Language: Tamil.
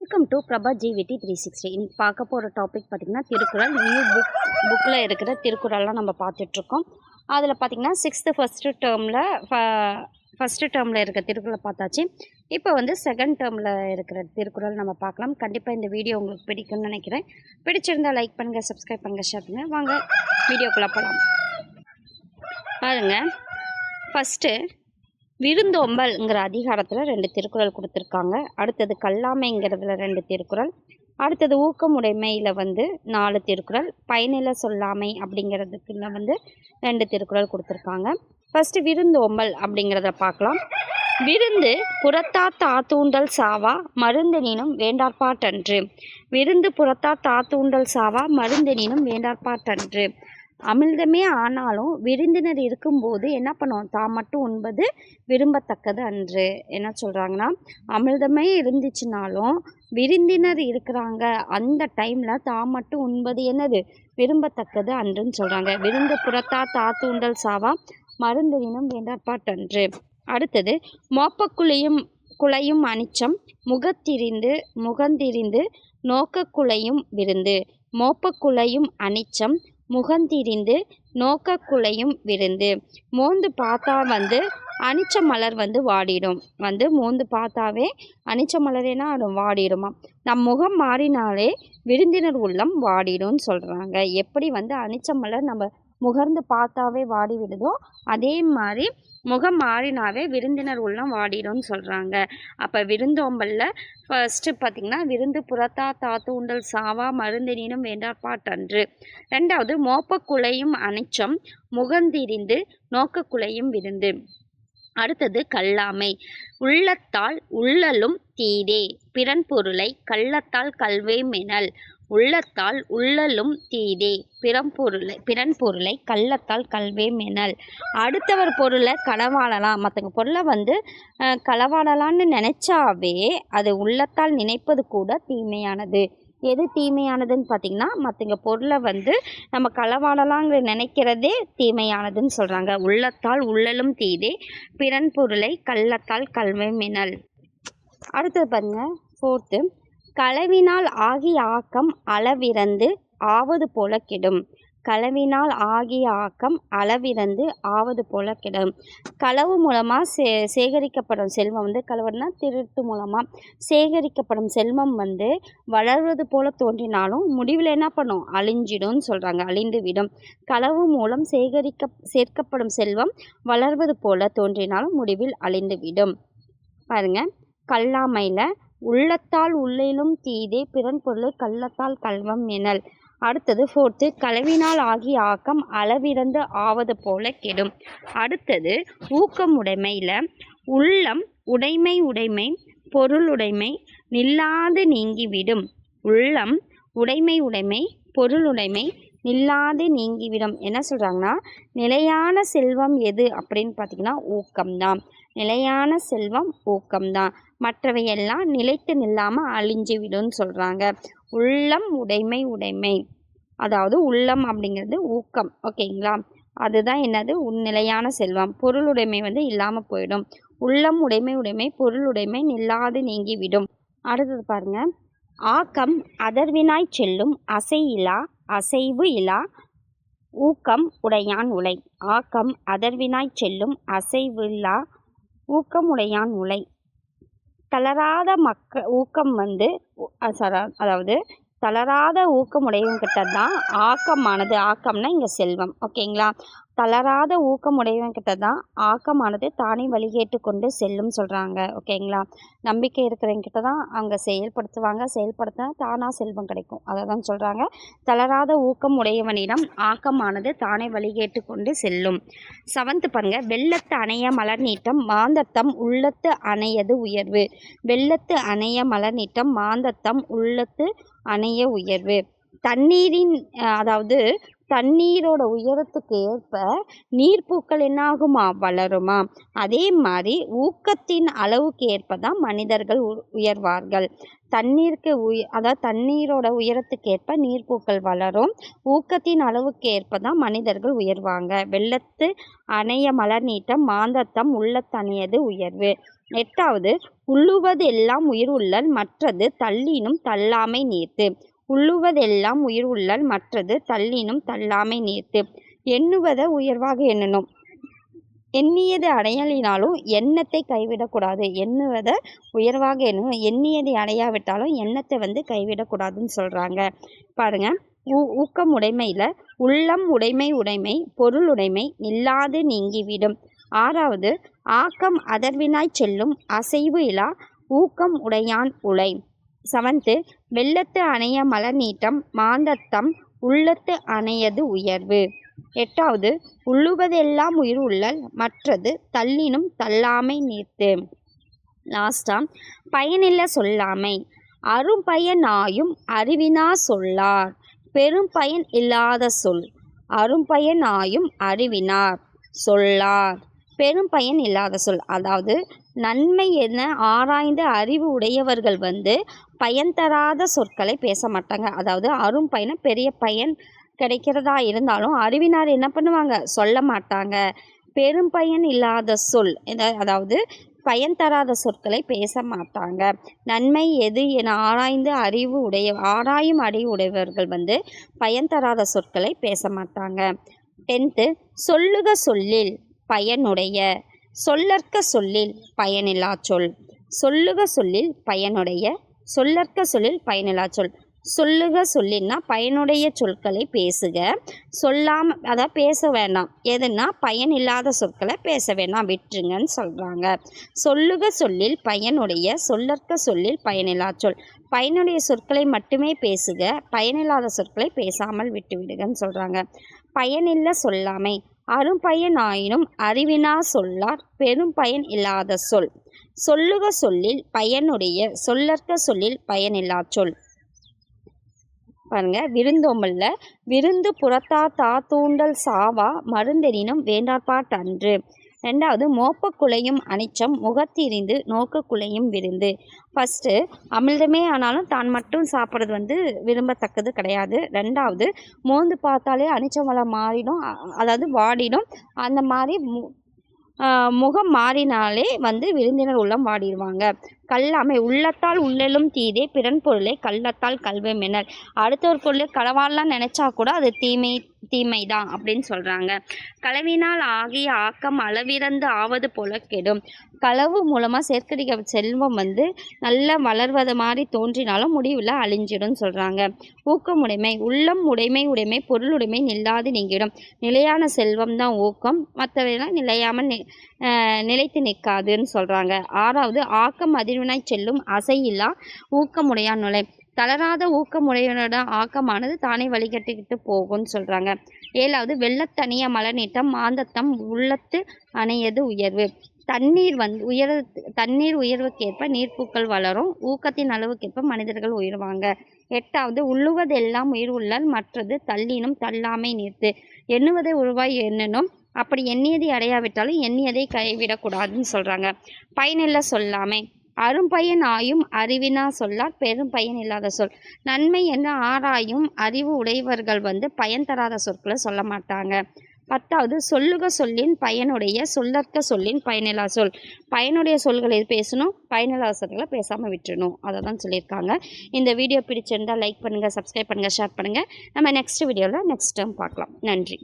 Welcome to Prabha ஜிவிடி 360. இன்னைக்கு பார்க்க போகிற டாபிக் பார்த்திங்கன்னா திருக்குறள். நியூ புக்கில் இருக்கிற திருக்குறள்லாம் நம்ம பார்த்துட்ருக்கோம். அதில் பார்த்திங்கன்னா ஃபஸ்ட்டு டேர்மில் இருக்க திருக்குறளை பார்த்தாச்சு. இப்போ வந்து செகண்ட் டேர்மில் இருக்கிற திருக்குறள் நம்ம பார்க்கலாம். கண்டிப்பாக இந்த வீடியோ உங்களுக்கு பிடிக்கும்னு நினைக்கிறேன். பிடிச்சிருந்தால் லைக் பண்ணுங்கள், சப்ஸ்கிரைப் பண்ணுங்கள், ஷேர் பண்ணுங்கள். வாங்க வீடியோக்குள்ளே போகலாம். பாருங்கள், ஃபஸ்ட்டு விருந்தோம்பல்ங்கிற அதிகாரத்தில் 2 திருக்குறள் கொடுத்துருக்காங்க. அடுத்தது கல்லாமைங்கிறதுல 2 திருக்குறள். அடுத்தது ஊக்கமுடைமையில் வந்து 4 திருக்குறள். பயனில சொல்லாமை அப்படிங்கிறதுக்குள்ள வந்து 2 திருக்குறள் கொடுத்துருக்காங்க. ஃபஸ்ட்டு விருந்தோம்பல் அப்படிங்கிறத பார்க்கலாம். விருந்து புறத்தார் தாத்தூண்டல் சாவா மருந்தெனினும் வேண்டார்பாட்டன்று. விருந்து புறத்தார் தாத்தூண்டல் சாவா மருந்தெனினும் வேண்டார்பாட்டன்று. அமிழ்தமே ஆனாலும் விருந்தினர் இருக்கும்போது என்ன பண்ணுவோம், தான் மட்டும் உண்பது விரும்பத்தக்கது அன்று. என்ன சொல்கிறாங்கன்னா, அமிழ்தமே இருந்துச்சுனாலும் விருந்தினர் இருக்கிறாங்க அந்த டைமில் தான் மட்டும் உண்பது என்னது விரும்பத்தக்கது அன்றுன்னு சொல்கிறாங்க. விருந்து புறத்தா தாத்தூண்டல் சாவா மருந்தெனினும் வேண்டார்பாட்டன்று. அடுத்தது குலையும் அனிச்சம் முகந்திரிந்து நோக்கக்குலையும் விருந்து. மோப்பக்குலையும் அனிச்சம் முகந்திரிந்து நோக்கக்குலையும் விருந்து. மோந்து பார்த்தா வந்து அனிச்ச மலர் வந்து வாடிடும். மோந்து பார்த்தாவே அனிச்ச மலரேனா அது வாடிடுமா. நம் முகம் மாறினாலே விருந்தினர் உள்ளம் வாடிடும்னு சொல்கிறாங்க. எப்படி வந்து அனிச்ச மலர் நம்ம முகர்ந்து பார்த்தாவே வாடி விடுதோ அதே மாதிரி முகம் மாறினாவே விருந்தினர் உள்ளம் வாடிடும்னு சொல்கிறாங்க. அப்போ விருந்தோம்பலில் ஃபஸ்ட்டு பார்த்திங்கன்னா, விருந்து புறத்தா தாத்தூண்டல் சாவா மருந்தெனினும் வேண்டார்பாட்டன்று. 2வது மோப்பக்குலையும் அனிச்சம் முகந்திரிந்து நோக்கக்குலையும் விருந்து. அடுத்தது கல்லாமை. உள்ளத்தால் உள்ளலும் தீதே பிறன் பொருளை கள்ளத்தால் கல்வே மெனல். உள்ளத்தால் உள்ளலும் தீதே பிறன் பொருளை கள்ளத்தால் கல்வே மெனல். அடுத்தவர் பொருளை களவாடலாம், மற்றவங்க பொருளை வந்து களவாடலான்னு நினச்சாவே அது உள்ளத்தால் நினைப்பது கூட தீமையானது. எது தீமையானதுன்னு பார்த்திங்கன்னா, மற்றவங்க பொருளை வந்து நம்ம களவாடலாங்கிற நினைக்கிறதே தீமையானதுன்னு சொல்கிறாங்க. உள்ளத்தால் உள்ளலும் தீதே பிறன் பொருளை கள்ளத்தால் கல்வே மெனல். அடுத்தது பாருங்கள், 4th களவினால் ஆகிய ஆக்கம் அளவிறந்து ஆவது போல கெடும். களவினால் ஆகிய ஆக்கம் அளவிறந்து ஆவது போல கெடும். களவு மூலமாக சேகரிக்கப்படும் செல்வம் வந்து, களவுனா திருட்டு மூலமாக சேகரிக்கப்படும் செல்வம் வந்து வளர்வது போல தோன்றினாலும் முடிவில் என்ன பண்ணும், அழிஞ்சிடும்னு சொல்கிறாங்க, அழிந்து விடும். களவு மூலம் சேர்க்கப்படும் செல்வம் வளர்வது போல தோன்றினாலும் முடிவில் அழிந்து விடும். பாருங்க, கல்லாமையில் உள்ளத்தால் உள்ளிலும் தீதே பிறன் பொருளை கள்ளத்தால் கல்வம் எனல். அடுத்தது 4th களவினால் ஆகிய ஆக்கம் அளவிறந்து ஆவது போல கெடும். அடுத்தது ஊக்கமுடைமையில் உள்ளம் உடைமை பொருளுடைமை நில்லாது நீங்கிவிடும். உள்ளம் உடைமை பொருளுடைமை நில்லாது நீங்கிவிடும். என்ன சொல்கிறாங்கன்னா, நிலையான செல்வம் எது அப்படின்னு பார்த்திங்கன்னா ஊக்கம்தான். நிலையான செல்வம் ஊக்கம்தான். மற்றவையெல்லாம் நிலைத்து நில்லாமல் அழிஞ்சு விடும்னு சொல்கிறாங்க. உள்ளம் உடைமை அதாவது உள்ளம் அப்படிங்கிறது ஊக்கம், ஓகேங்களா? அதுதான் என்னது நிலையான செல்வம். பொருளுடைமை வந்து இல்லாமல் போயிடும். உள்ளம் உடைமை பொருளுடைமை நில்லாது நீங்கிவிடும். அடுத்தது பாருங்க, ஆக்கம் அதர்வினாய் செல்லும் அசைவு இலா ஊக்கம் உடையான் உலை. ஆக்கம் அதர்வினாய் செல்லும் அசைவில்லா ஊக்கம் உடையான் உலை. தளராத ஊக்கம் வந்து அதாவது தளராத ஊக்கமுடையவங்கிட்ட தான் ஆக்கமானது, ஆக்கம்னா இங்கே செல்வம், ஓகேங்களா? தளராத ஊக்கமுடையவங்கிட்ட தான் ஆக்கமானது தானே வழிகேட்டு கொண்டு செல்லும் சொல்கிறாங்க, ஓகேங்களா? நம்பிக்கை இருக்கிறவங்கிட்ட தான் அவங்க செயல்படுத்தினா தானாக செல்வம் கிடைக்கும். அதை தான் சொல்கிறாங்க. தளராத ஊக்கம் உடையவனிடம் ஆக்கமானது தானே வழிகேட்டு கொண்டு செல்லும். 7th பாருங்க, வெள்ளத்து அணைய மலர் நீட்டம் மாந்தத்தம் உள்ளத்து அணையது உயர்வு. வெள்ளத்து அணைய மலர் நீட்டம் மாந்தத்தம் உள்ளத்து அணைய உயர்வு. தண்ணீரோட உயரத்துக்கு ஏற்ப நீர்ப்பூக்கள் என்ன ஆகுமா, வளருமா. அதே மாதிரி ஊக்கத்தின் அளவுக்கு ஏற்ப தான் மனிதர்கள் உயர்வார்கள். தண்ணீரோட உயரத்துக்கு ஏற்ப நீர்ப்பூக்கள் வளரும். ஊக்கத்தின் அளவுக்கு ஏற்ப தான் மனிதர்கள் உயர்வாங்க. வெள்ளத்து அணைய மலர் நீட்டம் மாந்தத்தம் உள்ளத்தணையது உயர்வு. எட்டாவது உள்ளுவதெல்லாம் உயிர் உள்ளல் மற்றது தள்ளினும் தள்ளாமை நீர்த்து. உள்ளுவதெல்லாம் உயிர் உள்ளல் மற்றது தள்ளினும் தள்ளாமை நீர்த்து. எண்ணுவதை உயர்வாக எண்ணணும், எண்ணியது அடையலினாலும் எண்ணத்தை கைவிடக்கூடாது. எண்ணுவதை உயர்வாக எண்ணணும், எண்ணியதை அடையாவிட்டாலும் எண்ணத்தை கைவிடக்கூடாதுன்னு சொல்கிறாங்க. பாருங்க, ஊக்கம் உடைமையில் உள்ளம் உடைமை பொருள் உடைமை நில்லாது நீங்கிவிடும். ஆறாவது ஆக்கம் அதர்வினாய் செல்லும் அசைவு இலா ஊக்கம் உடையான் உலை. செவன்த்து வெள்ளத்து அணைய மலர் நீட்டம் மாந்தத்தம் உள்ளத்து அணையது உயர்வு. எட்டாவது உள்ளுவதெல்லாம் உயிர் உள்ளல் மற்றது தள்ளினும் தள்ளாமை நீர்த்து. லாஸ்டா பயனில்ல சொல்லாமை அரும்பயனாயும் அறிவினா சொல்லார் பெரும் பயன் இல்லாத சொல். அரும்பயனாயும் அறிவினார் சொல்லார் பெரும் பயன் இல்லாத சொல். அதாவது நன்மை என ஆராய்ந்து அறிவு உடையவர்கள் பயன் தராத சொற்களை பேச மாட்டாங்க. அதாவது அரும் பயனை பெரிய பயன் கிடைக்கிறதா இருந்தாலும் அறிவினார் என்ன பண்ணுவாங்க, சொல்ல மாட்டாங்க. பெரும் பயன் இல்லாத சொல், அதாவது பயன் தராத சொற்களை பேச மாட்டாங்க. நன்மை எது என ஆராயும் அறிவு உடையவர்கள் பயன் தராத சொற்களை பேச மாட்டாங்க. 10th சொல்லுக சொல்லில் பயனுடைய சொல்லற்க சொல்லில் பயனில்லா சொல். சொல்லுக சொல்லில் பயனுடைய சொல்லற்க சொல்லில் பயனில்லா சொல். சொல்லுக சொல்லின்னா பயனுடைய சொற்களை பேசுக, சொல்லாமல் அதாவது பேச வேண்டாம். எதுனா பயன் இல்லாத சொற்களை பேச வேண்டாம், விட்டுருங்கன்னு சொல்கிறாங்க. சொல்லுக சொல்லில் பயனுடைய சொல்லற்க சொல்லில் பயனில்லா சொல். பயனுடைய சொற்களை மட்டுமே பேசுக, பயனில்லாத சொற்களை பேசாமல் விட்டுவிடுங்கன்னு சொல்கிறாங்க. பயனில்ல சொல்லாமை அரும்பயன் ஆயினும் அறிவினா சொல்லார் பெரும் பயன் இல்லாத சொல். சொல்லுக சொல்லில் பயனுடைய சொல்லற்க சொல்லில் பயனில்லா சொல். பாருங்க, விருந்தோம்பல்ல விருந்து புறத்தா தூண்டல் சாவா மருந்தெனினும் வேண்டாப்பாட் அன்று. ரெண்டாவது மோப்பக்குலையும் அனிச்சம் முகத்திரிந்து நோக்கக்குலையும் விருந்து. ஃபஸ்ட்டு அமிழ்தமே ஆனாலும் தான் மட்டும் சாப்பிட்றது விரும்பத்தக்கது கிடையாது. ரெண்டாவது மோந்து பார்த்தாலே அனிச்சம் வளம் மாறிடும், அதாவது வாடிடும். அந்த மாதிரி முகம் மாறினாலே விருந்தினர் உள்ளம் வாடிடுவாங்க. கல்லாமை உள்ளத்தால் உள்ளலும் தீதே பிறன் பொருளை கள்ளத்தால் கல்வமெனர். அடுத்தவர் பொருளை களவாடலாம் நினச்சா கூட அது தீமை தான் அப்படின்னு சொல்கிறாங்க. களவினால் ஆகிய ஆக்கம் அளவிறந்து ஆவது போல கெடும். களவு மூலமாக சேர்க்கடிக்க செல்வம் நல்லா வளர்வது மாதிரி தோன்றினாலும் முடிவில் அழிஞ்சிடும் சொல்கிறாங்க. ஊக்கமுடைமை உள்ளம் உடைமை பொருளுடைமை நில்லாது நீங்கிடும். நிலையான செல்வம் தான் ஊக்கம், மற்றவையெல்லாம் நிலைத்து நிற்காதுன்னு சொல்கிறாங்க. ஆறாவது ஆக்கம் அதிர்வினாய் செல்லும் அசையில்லா ஊக்கமுடையான் நுழை. தளராத ஊக்கமுடையனோட ஆக்கமானது தானே வழிகட்டிக்கிட்டு போகும்னு சொல்கிறாங்க. ஏழாவது வெள்ளத்தனிய மலர் நீட்டம் மாந்தத்தம் உள்ளத்து அணையது உயர்வு. தண்ணீர் உயர்வுக்கேற்ப நீர்ப்பூக்கள் வளரும், ஊக்கத்தின் அளவுக்கேற்ப மனிதர்கள் உயர்வாங்க. எட்டாவது உள்ளுவதெல்லாம் உயிர் உள்ளல் மற்றது தள்ளினும் தள்ளாமை நீர்த்து. எண்ணுவதை உருவாய் எண்ணணும், அப்படி எண்ணியதை அடையாவிட்டாலும் எண்ணியதை கைவிடக்கூடாதுன்னு சொல்கிறாங்க. பயனில்ல சொல்லாமை அரும்பயன் ஆயும் அறிவினா சொல்லார் பெரும் பயன் இல்லாத சொல். நன்மை என்று ஆராயும் அறிவு உடையவர்கள் பயன் தராத சொற்களை சொல்ல மாட்டாங்க. பத்தாவது சொல்லுக சொல்லின் பயனுடைய சொல்லற்க சொல்லின் பயனில்லா சொல். பயனுடைய சொல்களை பேசணும், பயனில்லாத சொற்களை பேசாமல் விட்டுறணும், அதை தான் சொல்லியிருக்காங்க. இந்த வீடியோ பிடிச்சிருந்தால் லைக் பண்ணுங்கள், சப்ஸ்கிரைப் பண்ணுங்கள், ஷேர் பண்ணுங்கள். நம்ம நெக்ஸ்ட் வீடியோவில் நெக்ஸ்ட் டைம் பார்க்கலாம். நன்றி.